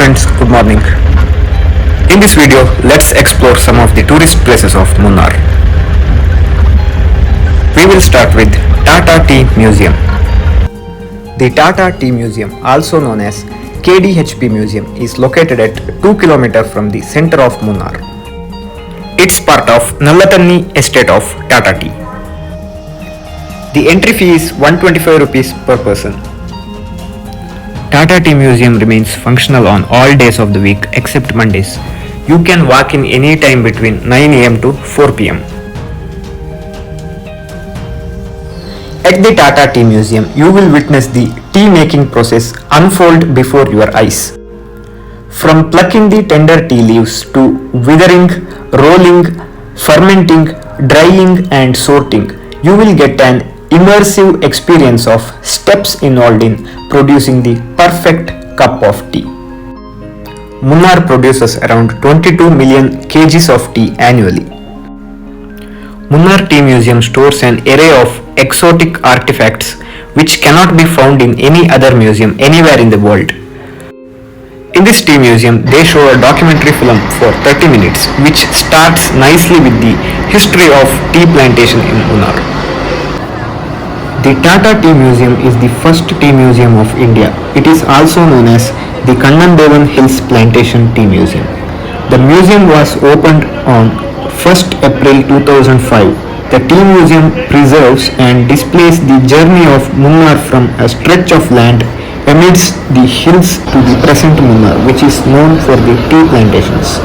friends, good morning. In this video, let's explore some of the tourist places of Munnar. We will start with Tata Tea Museum. The Tata Tea Museum, also known as KDHP Museum, is located at 2 km from the center of Munnar. It's part of Nallathanni estate of Tata Tea. The entry fee is 125 rupees per person. Tata Tea Museum remains functional on all days of the week except Mondays. You can walk in any time between 9 am to 4 pm. At the Tata Tea Museum, you will witness the tea making process unfold before your eyes. From plucking the tender tea leaves to withering, rolling, fermenting, drying and sorting, you will get an immersive experience of steps involved in producing the perfect cup of tea. Munnar produces around 22 million kgs of tea annually. Munnar Tea Museum stores an array of exotic artifacts which cannot be found in any other museum anywhere in the world. In this tea museum, they show a documentary film for 30 minutes which starts nicely with the history of tea plantation in Munnar. The Tata Tea Museum is the first tea museum of India. It is also known as the Kannandevan Hills Plantation Tea Museum. The museum was opened on 1st April 2005. The tea museum preserves and displays the journey of Munnar from a stretch of land amidst the hills to the present Munnar, which is known for the tea plantations.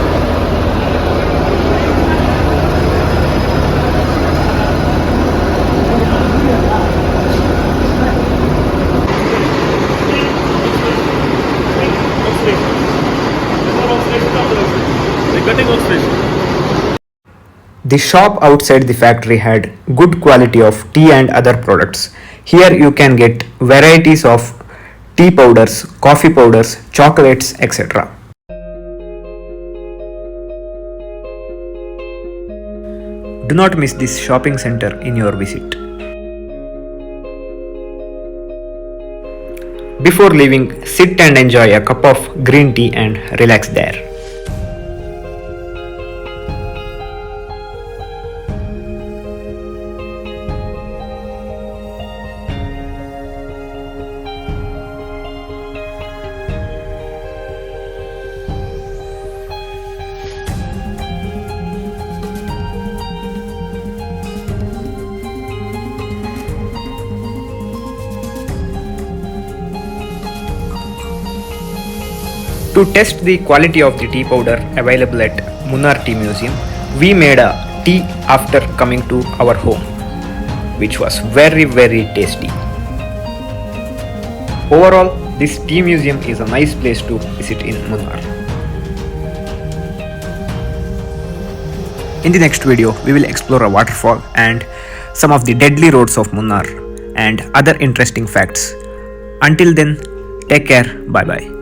The shop outside the factory had good quality of tea and other products. Here you can get varieties of tea powders, coffee powders, chocolates, etc. Do not miss this shopping center in your visit. Before leaving, sit and enjoy a cup of green tea and relax there. To test the quality of the tea powder available at Munnar Tea Museum, we made a tea after coming to our home, which was very tasty. Overall, this tea museum is a nice place to visit in Munnar. In the next video, we will explore a waterfall and some of the deadly roads of Munnar and other interesting facts. Until then, take care, bye bye.